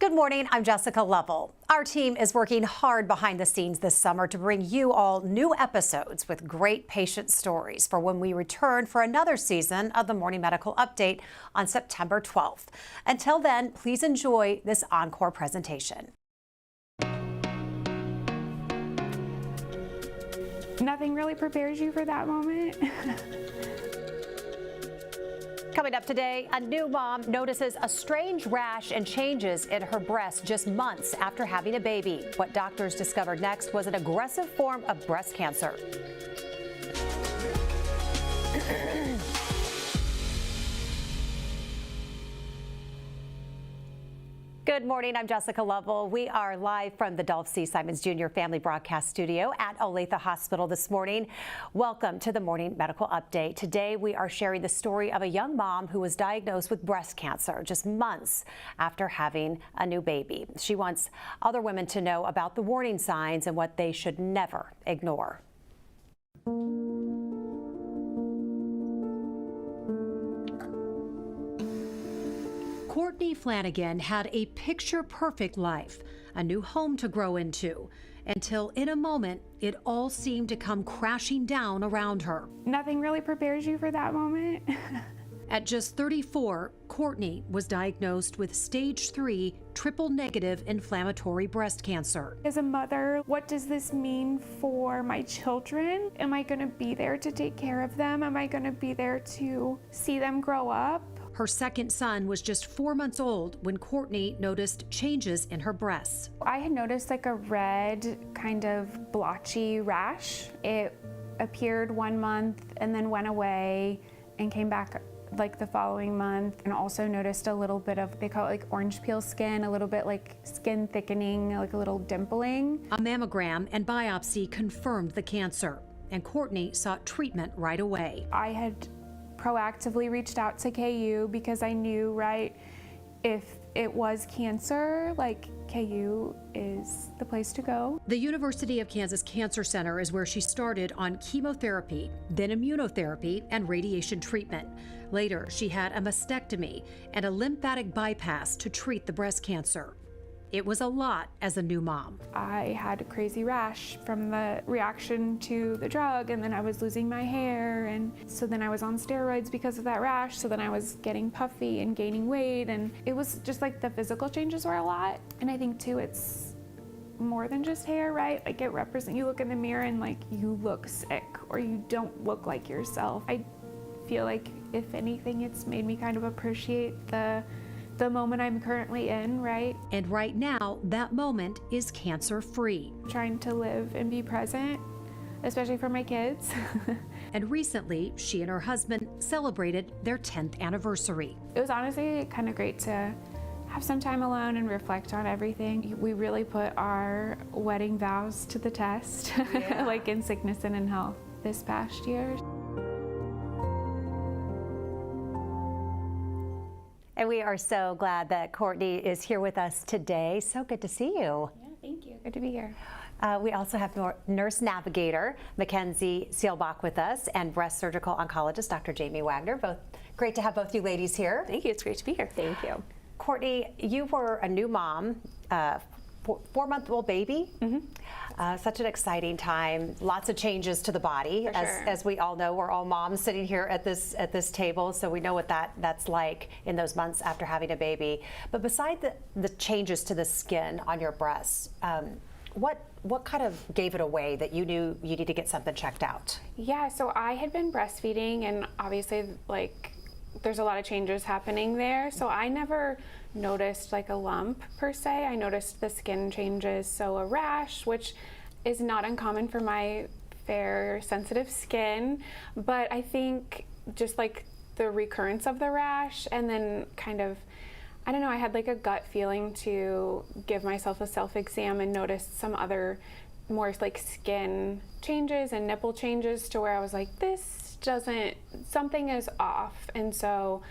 Good morning, I'm Jessica Lovell. Our team is working hard behind the scenes this summer to bring you all new episodes with great patient stories for when we return for another season of the Morning Medical Update on September 12th. Until then, please enjoy this Encore presentation. Nothing really prepares you for that moment. Coming up today, a new mom notices a strange rash and changes in her breast just months after having a baby. What doctors discovered next was an aggressive form of breast cancer. Good morning, I'm Jessica Lovell. We are live from the Dolph C. Simons Jr. Family Broadcast Studio at Olathe Hospital this morning. Welcome to the Morning Medical Update. Today we are sharing the story of a young mom who was diagnosed with breast cancer just months after having a new baby. She wants other women to know about the warning signs and what they should never ignore. Courtney Flanagan had a picture-perfect life, a new home to grow into, until in a moment, it all seemed to come crashing down around her. Nothing really prepares you for that moment. At just 34, Courtney was diagnosed with stage 3 triple-negative inflammatory breast cancer. As a mother, what does this mean for my children? Am I going to be there to take care of them? Am I going to be there to see them grow up? Her second son was just 4 months old when Courtney noticed changes in her breasts. I had noticed like a red kind of blotchy rash. It appeared 1 month and then went away and came back like the following month, and also noticed a little bit of, they call it like orange peel skin, a little bit like skin thickening, like a little dimpling. A mammogram and biopsy confirmed the cancer, and Courtney sought treatment right away. I had proactively reached out to KU because I knew, right, if it was cancer, like KU is the place to go. The University of Kansas Cancer Center is where she started on chemotherapy, then immunotherapy and radiation treatment. Later, she had a mastectomy and a lymphatic bypass to treat the breast cancer. It was a lot as a new mom. I had a crazy rash from the reaction to the drug, and then I was losing my hair, and so then I was on steroids because of that rash, so then I was getting puffy and gaining weight, and it was just like the physical changes were a lot. And I think too, it's more than just hair, right? Like it represents, you look in the mirror and like you look sick or you don't look like yourself. I feel like if anything, it's made me kind of appreciate the moment I'm currently in, right? And right now, that moment is cancer-free. Trying to live and be present, especially for my kids. And recently, she and her husband celebrated their 10th anniversary. It was honestly kind of great to have some time alone and reflect on everything. We really put our wedding vows to the test, yeah. Like in sickness and in health this past year. And we are so glad that Courtney is here with us today. So good to see you. Yeah, thank you. Good to be here. We also have nurse navigator Mackenzie Seelbach with us and breast surgical oncologist Dr. Jamie Wagner. Both great to have both you ladies here. Thank you. It's great to be here. Thank you. Courtney, you were a new mom, 4-month-old baby. Mm-hmm. Such an exciting time. Lots of changes to the body, as we all know. We're all moms sitting here at this table, so we know what that's like in those months after having a baby. But beside the changes to the skin on your breasts, what kind of gave it away that you knew you need to get something checked out? Yeah, so I had been breastfeeding, and obviously, like, there's a lot of changes happening there. So I never noticed like a lump per se. I noticed the skin changes, so a rash, which is not uncommon for my fair sensitive skin, but I think just like the recurrence of the rash, and then kind of, I don't know, I had like a gut feeling to give myself a self-exam and noticed some other more like skin changes and nipple changes to where I was like, something is off. And so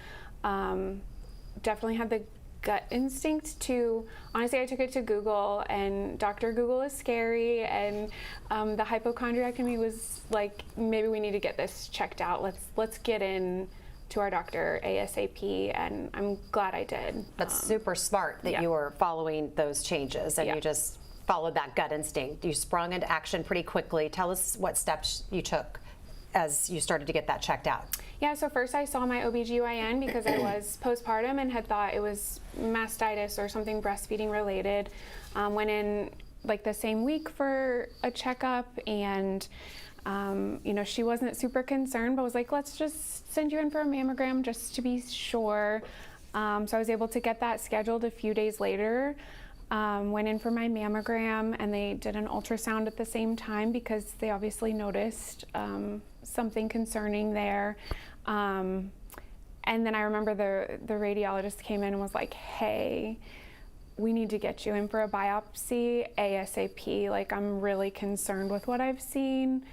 definitely had the gut instinct to, honestly, I took it to Google, and Dr. Google is scary, and the hypochondriectomy was like, maybe we need to get this checked out. Let's get in to our doctor ASAP, and I'm glad I did. That's super smart that you were following those changes and you just followed that gut instinct. You sprung into action pretty quickly. Tell us what steps you took as you started to get that checked out. Yeah, so first I saw my OBGYN because I was postpartum and had thought it was mastitis or something breastfeeding related. Went in like the same week for a checkup, and you know, she wasn't super concerned, but was like, let's just send you in for a mammogram just to be sure. So I was able to get that scheduled a few days later. Went in for my mammogram, and they did an ultrasound at the same time because they obviously noticed something concerning there. And then I remember the radiologist came in and was like, hey, we need to get you in for a biopsy ASAP. Like, I'm really concerned with what I've seen.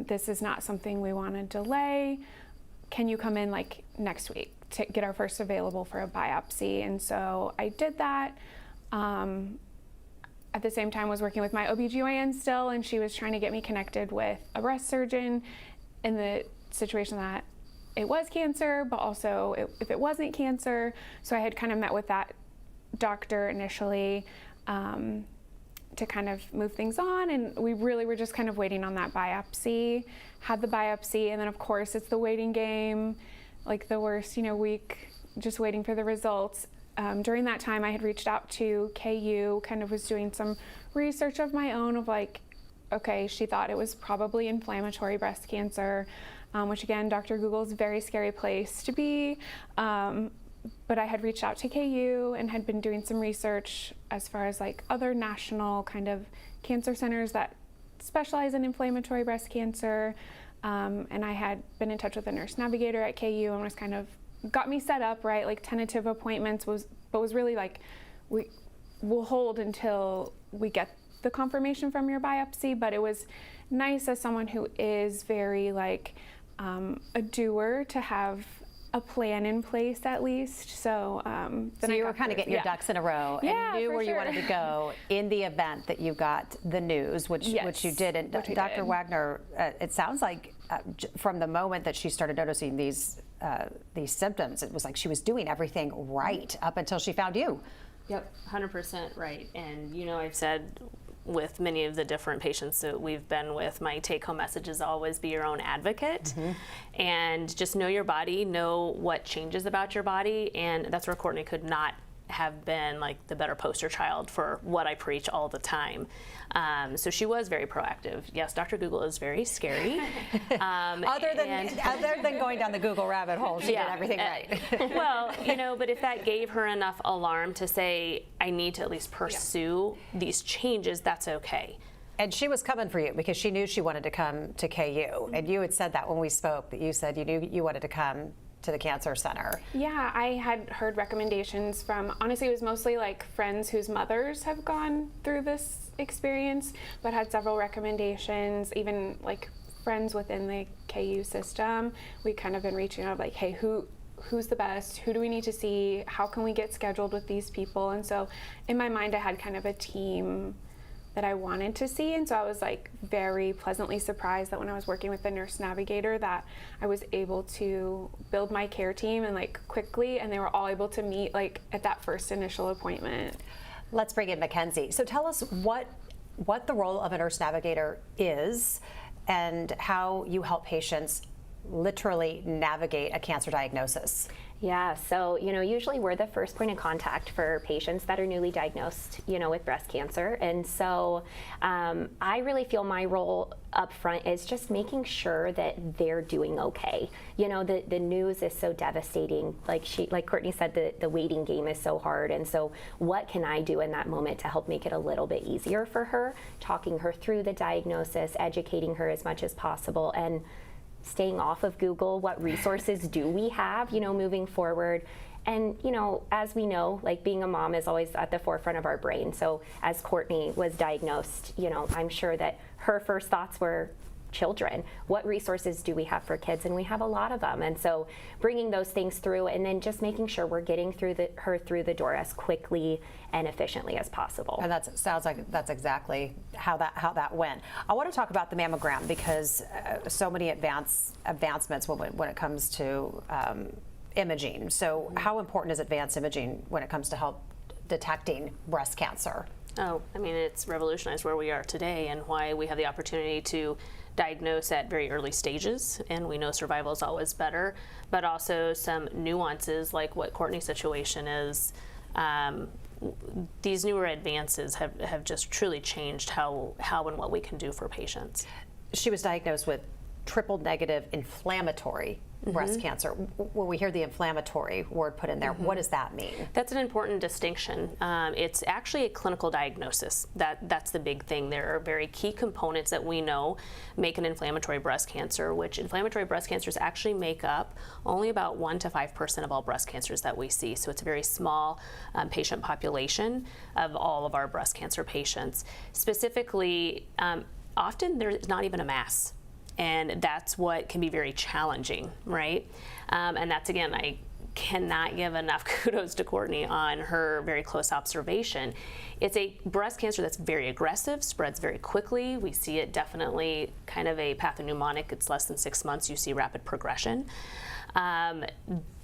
This is not something we want to delay. Can you come in like next week to get our first available for a biopsy? And so I did that. At the same time, was working with my OBGYN still, and she was trying to get me connected with a breast surgeon in the situation that it was cancer, but also if it wasn't cancer. So I had kind of met with that doctor initially to kind of move things on, and we really were just kind of waiting on that biopsy. Had the biopsy, and then of course it's the waiting game, like the worst, you know, week, just waiting for the results. During that time, I had reached out to KU, kind of was doing some research of my own of like, okay, she thought it was probably inflammatory breast cancer, which again, Dr. Google's a very scary place to be. But I had reached out to KU and had been doing some research as far as like other national kind of cancer centers that specialize in inflammatory breast cancer. And I had been in touch with a nurse navigator at KU and was kind of got me set up, right? Like tentative appointments was really like, we'll hold until we get the confirmation from your biopsy. But it was nice as someone who is very like a doer to have a plan in place at least. So so you were kind of getting your ducks in a row and knew where you wanted to go in the event that you got the news, which you did. And Dr. Wagner, it sounds like from the moment that she started noticing these symptoms, it was like she was doing everything right up until she found you. Yep, 100% right. And you know, I've said with many of the different patients that we've been with, my take-home message is always be your own advocate, and just know your body, know what changes about your body, and that's where Courtney could not have been like the better poster child for what I preach all the time. So she was very proactive. Yes, Dr. Google is very scary. Other than going down the Google rabbit hole, she did everything right. Well, you know, but if that gave her enough alarm to say, I need to at least pursue these changes, that's okay. And she was coming for you because she knew she wanted to come to KU. And you had said that when we spoke, that you said you knew you wanted to come to the cancer center. Yeah, I had heard recommendations from, honestly, it was mostly like friends whose mothers have gone through this experience, but had several recommendations, even like friends within the KU system. We kind of been reaching out like, hey, who's the best? Who do we need to see? How can we get scheduled with these people? And so in my mind, I had kind of a team that I wanted to see, and so I was like very pleasantly surprised that when I was working with the nurse navigator that I was able to build my care team and like quickly, and they were all able to meet like at that first initial appointment. Let's bring in Mackenzie. So tell us what the role of a nurse navigator is and how you help patients literally navigate a cancer diagnosis. Yeah, so, you know, usually we're the first point of contact for patients that are newly diagnosed, you know, with breast cancer. And so I really feel my role up front is just making sure that they're doing okay. You know, the news is so devastating. Like Courtney said, the waiting game is so hard. And so what can I do in that moment to help make it a little bit easier for her? Talking her through the diagnosis, educating her as much as possible, and staying off of Google. What resources do we have, you know, moving forward? And, you know, as we know, like being a mom is always at the forefront of our brain. So as Courtney was diagnosed, you know, I'm sure that her first thoughts were, children. What resources do we have for kids? And we have a lot of them. And so bringing those things through, and then just making sure we're getting her through the door as quickly and efficiently as possible. And that sounds like that's exactly how that went. I want to talk about the mammogram because so many advancements when it comes to imaging. So how important is advanced imaging when it comes to help detecting breast cancer? Oh, I mean, it's revolutionized where we are today and why we have the opportunity to diagnose at very early stages, and we know survival is always better, but also some nuances like what Courtney's situation is. These newer advances have just truly changed how and what we can do for patients. She was diagnosed with triple negative inflammatory breast cancer. When we hear the inflammatory word put in there, what does that mean? That's an important distinction. It's actually a clinical diagnosis. That's the big thing. There are very key components that we know make an inflammatory breast cancer, which inflammatory breast cancers actually make up only about 1 to 5% of all breast cancers that we see. So it's a very small patient population of all of our breast cancer patients. Specifically, often there's not even a mass. And that's what can be very challenging, right? And that's, again, I cannot give enough kudos to Courtney on her very close observation. It's a breast cancer that's very aggressive, spreads very quickly. We see it definitely kind of a pathognomonic. It's less than 6 months, you see rapid progression.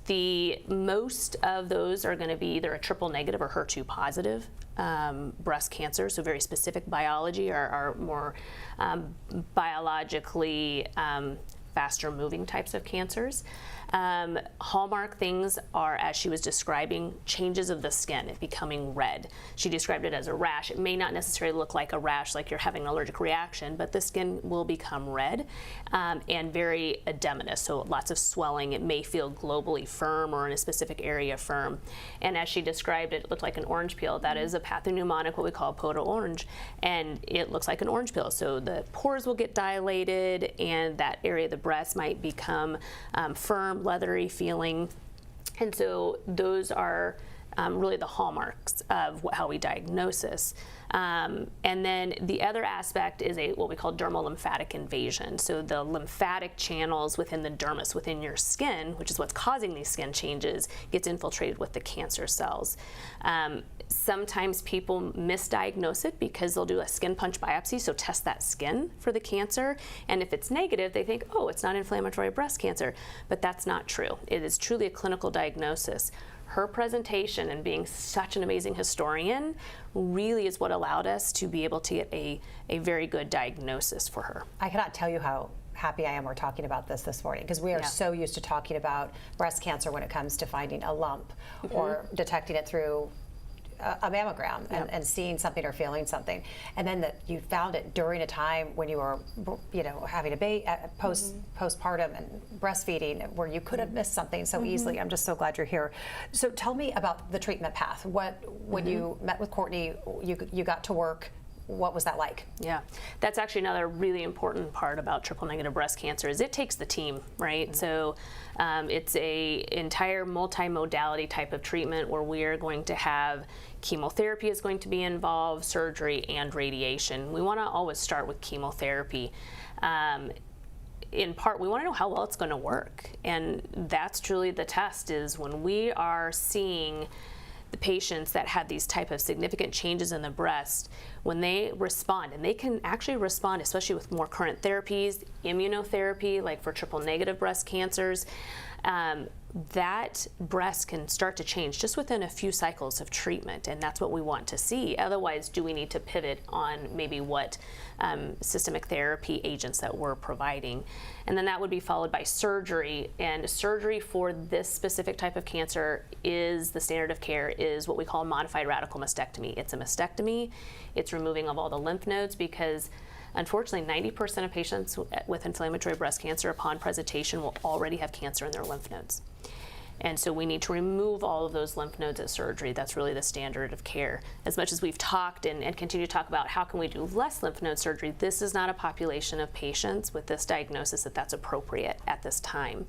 The most of those are going to be either a triple negative or HER2 positive breast cancer, so very specific biology, are more biologically faster moving types of cancers. Hallmark things are, as she was describing, changes of the skin, it becoming red. She described it as a rash. It may not necessarily look like a rash, like you're having an allergic reaction, but the skin will become red and very edematous, so lots of swelling. It may feel globally firm or in a specific area firm. And as she described it, it looked like an orange peel. That is a pathognomonic, what we call poto orange, and it looks like an orange peel. So the pores will get dilated, and that area of the breast might become firm, leathery feeling. And so those are really the hallmarks of how we diagnose this. And then the other aspect is what we call dermal lymphatic invasion. So the lymphatic channels within the dermis, within your skin, which is what's causing these skin changes, gets infiltrated with the cancer cells. Sometimes people misdiagnose it because they'll do a skin punch biopsy, so test that skin for the cancer. And if it's negative, they think, oh, it's not inflammatory breast cancer. But that's not true. It is truly a clinical diagnosis. Her presentation and being such an amazing historian really is what allowed us to be able to get a very good diagnosis for her. I cannot tell you how happy I am we're talking about this morning, because we are so used to talking about breast cancer when it comes to finding a lump or detecting it through a mammogram and seeing something or feeling something, and then that you found it during a time when you were, having a baby, postpartum and breastfeeding, where you could have missed something so easily. I'm just so glad you're here. So tell me about the treatment path. When you met with Courtney, you got to work. What was that like? Yeah, that's actually another really important part about triple negative breast cancer is it takes the team, right? So it's a entire multimodality type of treatment where we are going to have chemotherapy is going to be involved, surgery, and radiation. We want to always start with chemotherapy. In part, we want to know how well it's going to work, and that's truly the test, is when we are seeing the patients that have these type of significant changes in the breast, when they respond, and they can actually respond, especially with more current therapies, immunotherapy, like for triple negative breast cancers, that breast can start to change just within a few cycles of treatment, and that's what we want to see. Otherwise, do we need to pivot on maybe what systemic therapy agents that we're providing? And then that would be followed by surgery, and surgery for this specific type of cancer is the standard of care, is what we call modified radical mastectomy. It's a mastectomy. It's removing of all the lymph nodes, because unfortunately 90% of patients with inflammatory breast cancer upon presentation will already have cancer in their lymph nodes. And so we need to remove all of those lymph nodes at surgery. That's really the standard of care. As much as we've talked and continue to talk about how can we do less lymph node surgery, this is not a population of patients with this diagnosis that's appropriate at this time.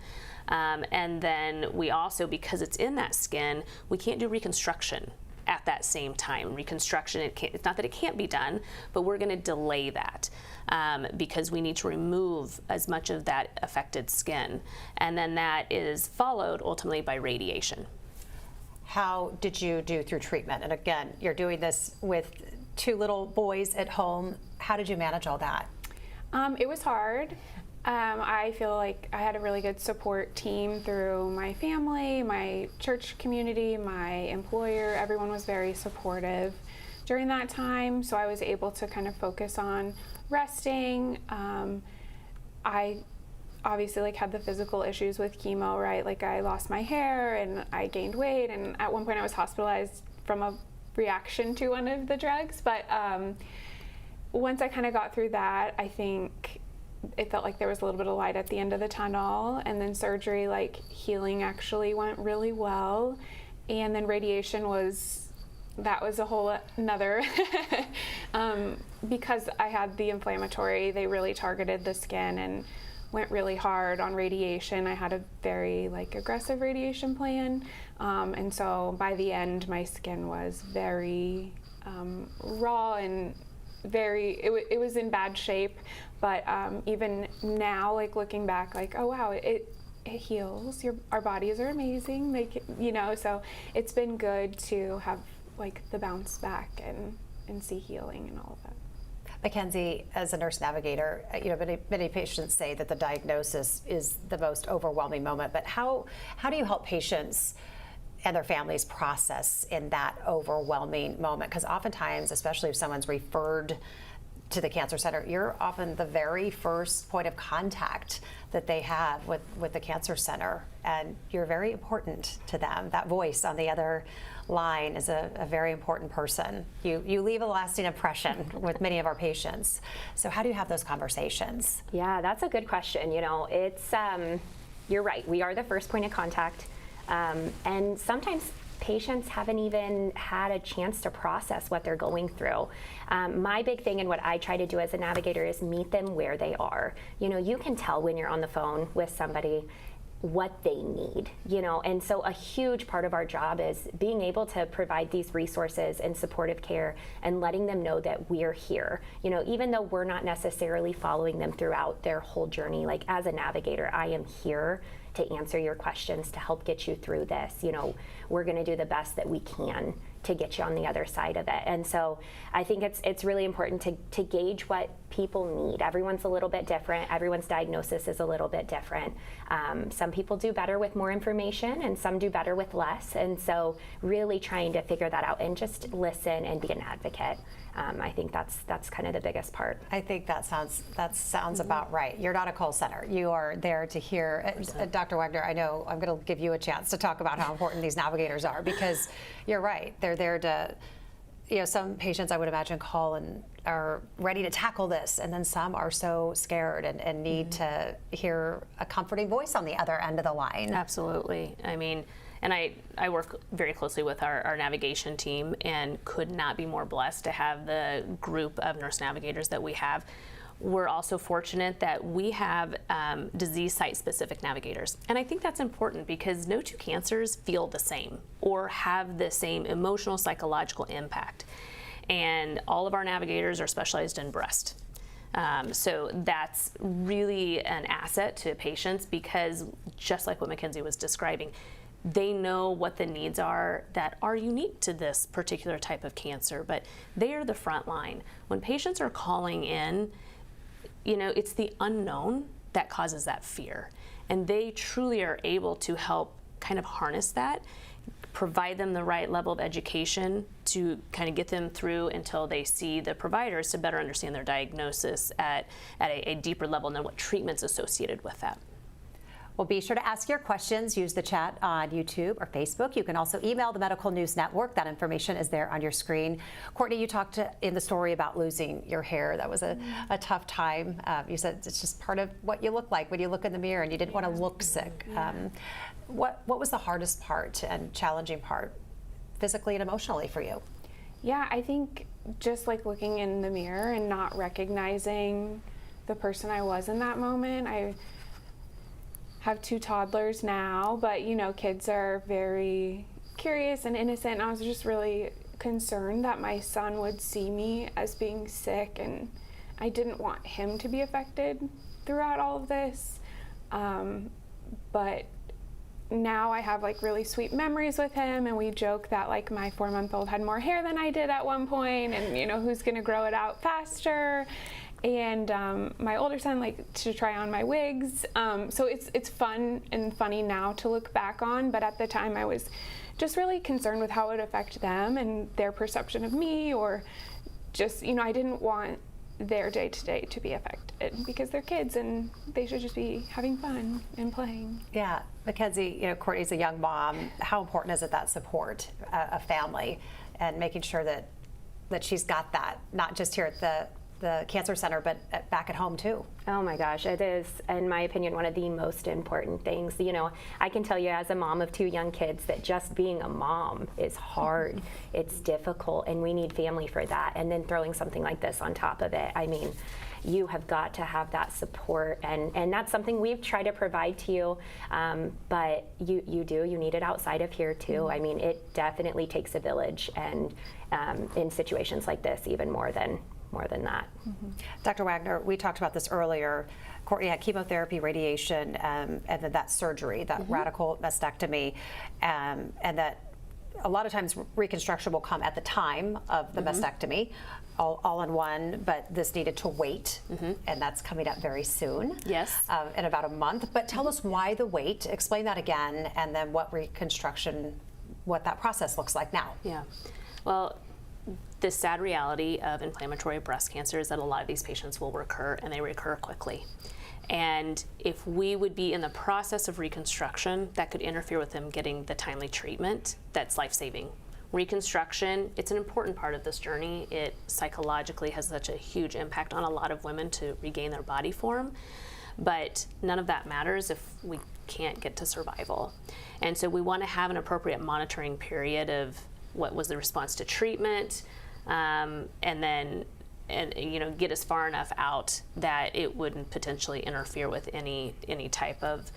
And then we also, because it's in that skin, we can't do reconstruction at that same time. Reconstruction, it's not that it can't be done, but we're going to delay that because we need to remove as much of that affected skin. And then that is followed ultimately by radiation. How did you do through treatment? And again, you're doing this with 2 little boys at home. How did you manage all that? It was hard. I feel like I had a really good support team through my family, my church community, my employer. Everyone was very supportive during that time, so I was able to kind of focus on resting. I obviously like had the physical issues with chemo, right? Like I lost my hair and I gained weight, and at one point I was hospitalized from a reaction to one of the drugs. But once I kind of got through that, I think it felt like there was a little bit of light at the end of the tunnel. And then surgery, like healing actually went really well. And then radiation that was a whole another, because I had the inflammatory, they really targeted the skin and went really hard on radiation. I had a very aggressive radiation plan. And so by the end, my skin was very raw and it was in bad shape. But even now, looking back, oh wow, it heals. Our bodies are amazing. So it's been good to have the bounce back and see healing and all of that. Mackenzie, as a nurse navigator, many patients say that the diagnosis is the most overwhelming moment. But how do you help patients and their families process in that overwhelming moment? Because oftentimes, especially if someone's referred to the cancer center, you're often the very first point of contact that they have with the cancer center, and you're very important to them. That voice on the other line is a very important person. You leave a lasting impression with many of our patients. So how do you have those conversations? Yeah, that's a good question. It's you're right. We are the first point of contact, and sometimes patients haven't even had a chance to process what they're going through. My big thing and what I try to do as a navigator is meet them where they are. You can tell when you're on the phone with somebody what they need, and so a huge part of our job is being able to provide these resources and supportive care and letting them know that we're here. Even though we're not necessarily following them throughout their whole journey, as a navigator, I am here to answer your questions, to help get you through this. We're going to do the best that we can to get you on the other side of it. And so I think it's really important to gauge what people need. Everyone's a little bit different. Everyone's diagnosis is a little bit different. Some people do better with more information and some do better with less. And so really trying to figure that out and just listen and be an advocate. I think that's kind of the biggest part. I think that sounds about right. You're not a call center. You are there to hear. Dr. Wagner, I know I'm going to give you a chance to talk about how important these navigators are, because you're right. They're there to, some patients I would imagine call and are ready to tackle this, and then some are so scared and need to hear a comforting voice on the other end of the line. Absolutely. And I work very closely with our navigation team, and could not be more blessed to have the group of nurse navigators that we have. We're also fortunate that we have disease site-specific navigators. And I think that's important because no two cancers feel the same or have the same emotional, psychological impact. And all of our navigators are specialized in breast. So that's really an asset to patients, because just like what Mackenzie was describing, they know what the needs are that are unique to this particular type of cancer, but they are the front line. When patients are calling in, it's the unknown that causes that fear. And they truly are able to help kind of harness that, provide them the right level of education to kind of get them through until they see the providers to better understand their diagnosis at a deeper level, and then what treatment's associated with that. Well, be sure to ask your questions. Use the chat on YouTube or Facebook. You can also email the Medical News Network. That information is there on your screen. Courtney, you talked in the story about losing your hair. That was a tough time. You said it's just part of what you look like when you look in the mirror, and you didn't want to look sick. What was the hardest part and challenging part, physically and emotionally, for you? Yeah, I think just looking in the mirror and not recognizing the person I was in that moment. I have 2 toddlers now, but kids are very curious and innocent, and I was just really concerned that my son would see me as being sick, and I didn't want him to be affected throughout all of this. But now I have like really sweet memories with him, and we joke that like my 4-month-old had more hair than I did at one point, and you know, who's gonna grow it out faster. And my older son liked to try on my wigs. So it's fun and funny now to look back on, but at the time I was just really concerned with how it would affect them and their perception of me, or just, you know, I didn't want their day-to-day to be affected because they're kids and they should just be having fun and playing. Yeah, Mackenzie, you know, Courtney's a young mom. How important is it, that support, a family, and making sure that she's got that, not just here at the Cancer Center, but back at home too? Oh my gosh, it is, in my opinion, one of the most important things. You know, I can tell you as a mom of 2 young kids that just being a mom is hard. It's difficult, and we need family for that. And then throwing something like this on top of it, I mean, you have got to have that support, and that's something we've tried to provide to you, but you need it outside of here too. I mean, it definitely takes a village, and in situations like this, even more than that. Dr. Wagner, we talked about this earlier. Courtney had chemotherapy, radiation, and then that surgery, that radical mastectomy, and that a lot of times reconstruction will come at the time of the mastectomy, all in one, but this needed to wait, and that's coming up very soon. Yes. In about a month. But tell us why the wait, explain that again, and then what reconstruction, what that process looks like now. Yeah. Well, the sad reality of inflammatory breast cancer is that a lot of these patients will recur, and they recur quickly. And if we would be in the process of reconstruction, that could interfere with them getting the timely treatment that's life-saving. Reconstruction, it's an important part of this journey. It psychologically has such a huge impact on a lot of women to regain their body form, but none of that matters if we can't get to survival. And so we want to have an appropriate monitoring period of what was the response to treatment, and you know, get us far enough out that it wouldn't potentially interfere with any type of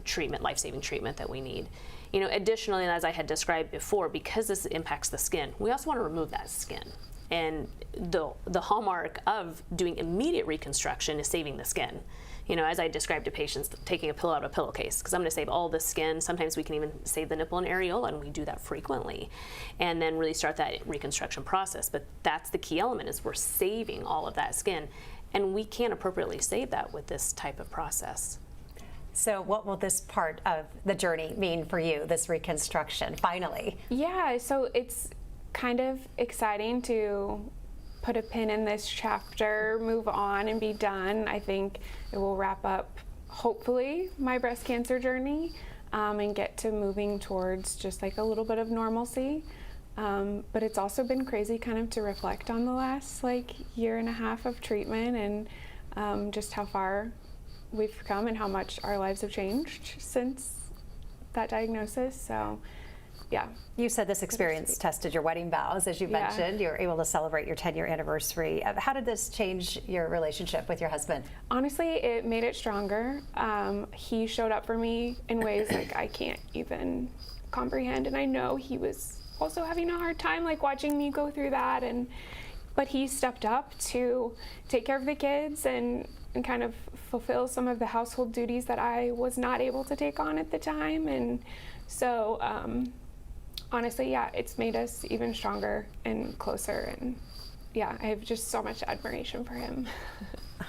treatment, life-saving treatment that we need. You know, additionally, as I had described before, because this impacts the skin, we also want to remove that skin. And the hallmark of doing immediate reconstruction is saving the skin. You know, as I described to patients, taking a pillow out of a pillowcase, because I'm going to save all the skin. Sometimes we can even save the nipple and areola, and we do that frequently. And then really start that reconstruction process. But that's the key element, is we're saving all of that skin. And we can't appropriately save that with this type of process. So what will this part of the journey mean for you, this reconstruction, finally? Yeah, so it's kind of exciting to put a pin in this chapter, move on, and be done. I think it will wrap up, hopefully, my breast cancer journey, and get to moving towards just like a little bit of normalcy. But it's also been crazy kind of to reflect on the last like 1.5 years of treatment, and just how far we've come and how much our lives have changed since that diagnosis. So yeah. You said this experience tested your wedding vows, as you mentioned. You were able to celebrate your 10-year anniversary. How did this change your relationship with your husband? Honestly, it made it stronger. He showed up for me in ways like I can't even comprehend, and I know he was also having a hard time like watching me go through that, but he stepped up to take care of the kids and kind of fulfill some of the household duties that I was not able to take on at the time. And so honestly, yeah, it's made us even stronger and closer, and yeah, I have just so much admiration for him.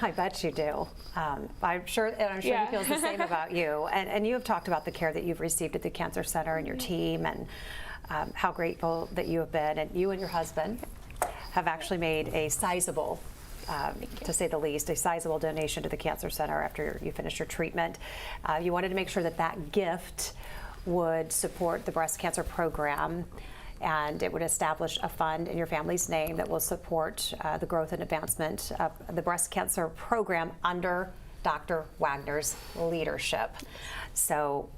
I bet you do. I'm sure he feels the same about you. And you have talked about the care that you've received at the Cancer Center and your team, and how grateful that you have been. And you and your husband have actually made a sizable, to say the least, a sizable donation to the Cancer Center after you finished your treatment. You wanted to make sure that that gift would support the breast cancer program, and it would establish a fund in your family's name that will support the growth and advancement of the breast cancer program under Dr. Wagner's leadership. So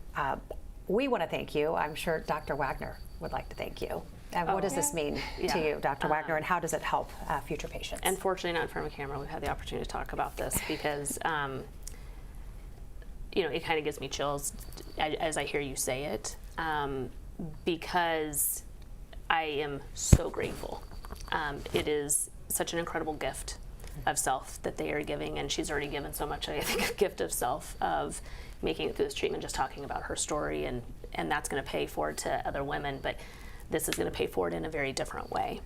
we want to thank you. I'm sure Dr. Wagner would like to thank you. And what does this mean to you, Dr. Wagner, and how does it help future patients? Unfortunately, not in front of a camera, we've had the opportunity to talk about this because you know, it kind of gives me chills as I hear you say it. because I am so grateful. It is such an incredible gift of self that they are giving, and she's already given so much, I think, a gift of self of making it through this treatment, just talking about her story, and that's going to pay forward to other women, but this is going to pay forward in a very different way.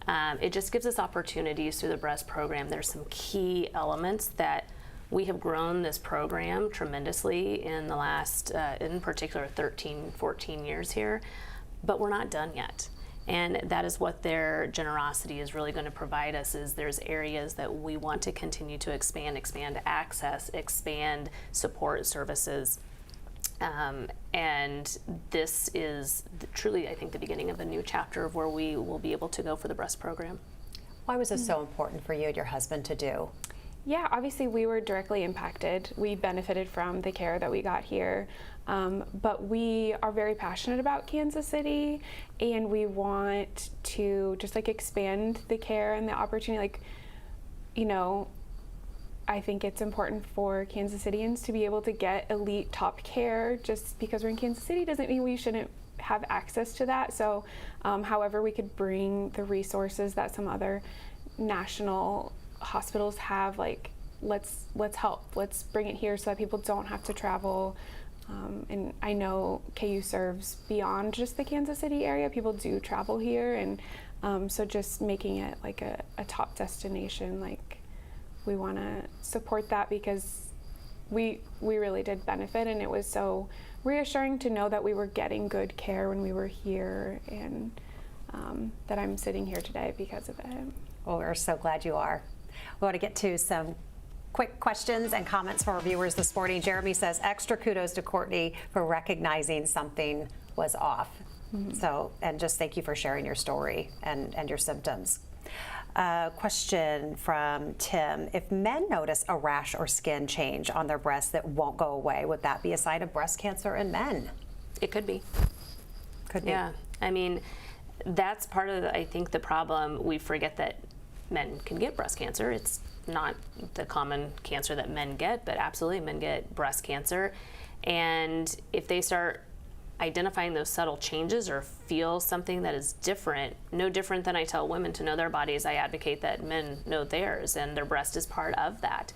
It just gives us opportunities through the breast program. There's some key elements that we have grown this program tremendously in the last, in particular, 13, 14 years here, but we're not done yet. And that is what their generosity is really going to provide us, is there's areas that we want to continue to expand access, expand support services. And this is truly, I think, the beginning of a new chapter of where we will be able to go for the breast program. Why was this so important for you and your husband to do? Yeah, obviously we were directly impacted. We benefited from the care that we got here, but we are very passionate about Kansas City, and we want to just like expand the care and the opportunity. Like, you know, I think it's important for Kansas Cityans to be able to get elite top care. Just because we're in Kansas City doesn't mean we shouldn't have access to that. So however we could bring the resources that some other national hospitals have, like let's help, let's bring it here so that people don't have to travel. And I know KU serves beyond just the Kansas City area. People do travel here, and so just making it like a top destination, like we want to support that because we really did benefit, and it was so reassuring to know that we were getting good care when we were here, and that I'm sitting here today because of it. Well, we're so glad you are. We want to get to some quick questions and comments from our viewers this morning. Jeremy says, extra kudos to Courtney for recognizing something was off. So, and just thank you for sharing your story and your symptoms. Question from Tim. If men notice a rash or skin change on their breasts that won't go away, would that be a sign of breast cancer in men? It could be. Could be. Yeah, I mean, that's part of, I think, the problem. We forget that men can get breast cancer. It's not the common cancer that men get, but absolutely men get breast cancer. And if they start identifying those subtle changes or feel something that is different, no different than I tell women to know their bodies, I advocate that men know theirs, and their breast is part of that.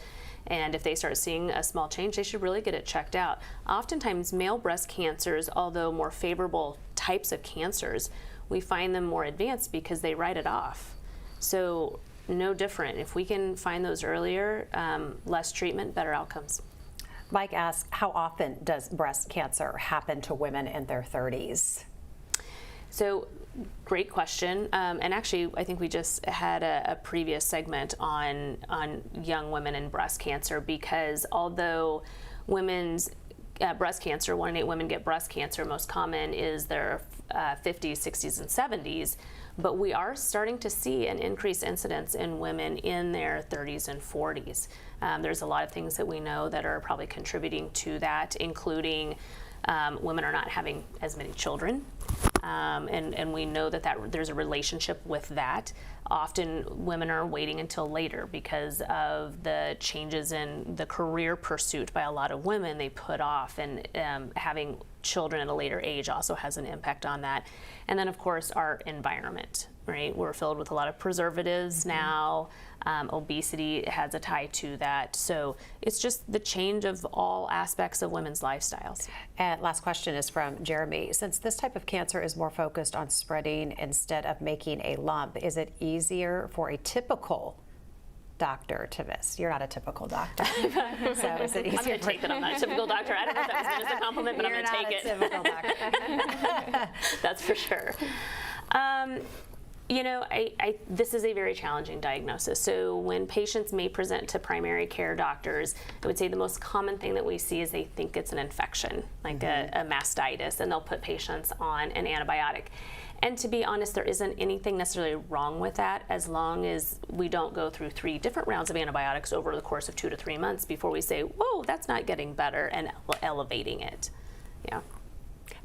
And if they start seeing a small change, they should really get it checked out. Oftentimes, male breast cancers, although more favorable types of cancers, we find them more advanced because they write it off. So no different. If we can find those earlier, less treatment, better outcomes. Mike asks, how often does breast cancer happen to women in their 30s? So, great question. And actually, I think we just had a previous segment on young women and breast cancer, because although women's breast cancer, 1 in 8 women get breast cancer, most common is their 50s, 60s, and 70s. But we are starting to see an increased incidence in women in their 30s and 40s. There's a lot of things that we know that are probably contributing to that, including women are not having as many children. And we know that there's a relationship with that. Often women are waiting until later because of the changes in the career pursuit by a lot of women they put off, and having children at a later age also has an impact on that. And then, of course, our environment, right? We're filled with a lot of preservatives now. Obesity has a tie to that. So it's just the change of all aspects of women's lifestyles. And last question is from Jeremy. Since this type of cancer is more focused on spreading instead of making a lump, is it easier for a typical doctor to miss? You're not a typical doctor. So is it easier? I'm going to take that I'm not a typical doctor. I don't know if that was meant as a compliment, but I'm going to take it. You're not a typical doctor. That's for sure. You know, this is a very challenging diagnosis. So when patients may present to primary care doctors, I would say the most common thing that we see is they think it's an infection, like a mastitis, and they'll put patients on an antibiotic. And to be honest, there isn't anything necessarily wrong with that, as long as we don't go through 3 different rounds of antibiotics over the course of 2 to 3 months before we say, whoa, that's not getting better, and elevating it. Yeah.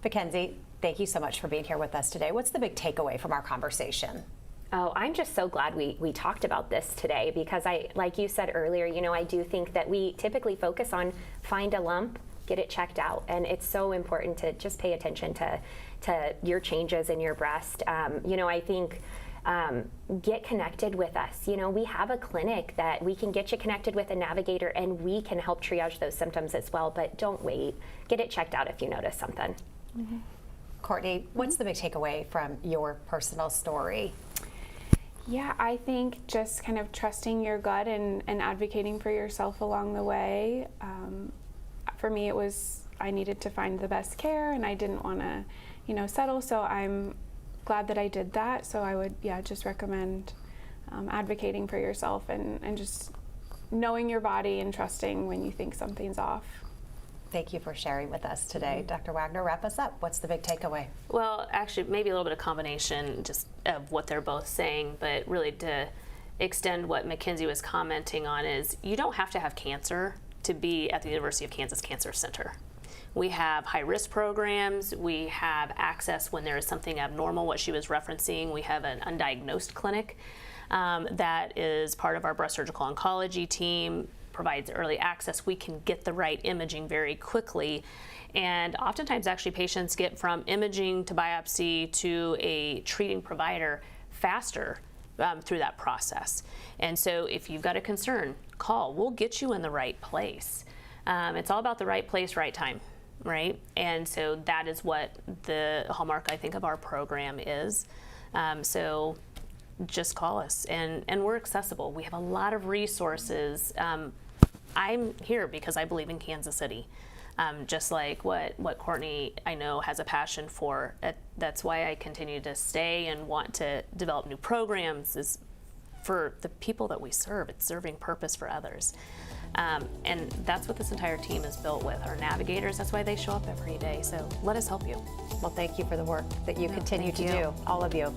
Mackenzie, thank you so much for being here with us today. What's the big takeaway from our conversation? Oh, I'm just so glad we talked about this today, because like you said earlier, you know, I do think that we typically focus on find a lump, get it checked out. And it's so important to just pay attention to your changes in your breast. I think get connected with us. We have a clinic that we can get you connected with a navigator, and we can help triage those symptoms as well, but don't wait. Get it checked out if you notice something. Mm-hmm. Courtney, what's the big takeaway from your personal story? Yeah, I think just kind of trusting your gut and advocating for yourself along the way. For me, it was I needed to find the best care, and I didn't want to, settle. So I'm glad that I did that. So I would, just recommend advocating for yourself and just knowing your body and trusting when you think something's off. Thank you for sharing with us today. Dr. Wagner, wrap us up. What's the big takeaway? Well, actually, maybe a little bit of combination just of what they're both saying, but really to extend what Mackenzie was commenting on is you don't have to have cancer to be at the University of Kansas Cancer Center. We have high-risk programs. We have access when there is something abnormal, what she was referencing. We have an undiagnosed clinic that is part of our breast surgical oncology team, provides early access. We can get the right imaging very quickly. And oftentimes, actually, patients get from imaging to biopsy to a treating provider faster through that process. And so if you've got a concern, call. We'll get you in the right place. It's all about the right place, right time, right? And so that is what the hallmark, I think, of our program is. So just call us, and we're accessible. We have a lot of resources. I'm here because I believe in Kansas City. Just like what Courtney, I know, has a passion for. That's why I continue to stay and want to develop new programs, is for the people that we serve. It's serving purpose for others. And that's what this entire team is built with. Our navigators, that's why they show up every day. So let us help you. Well, thank you for the work that you continue to do, all of you.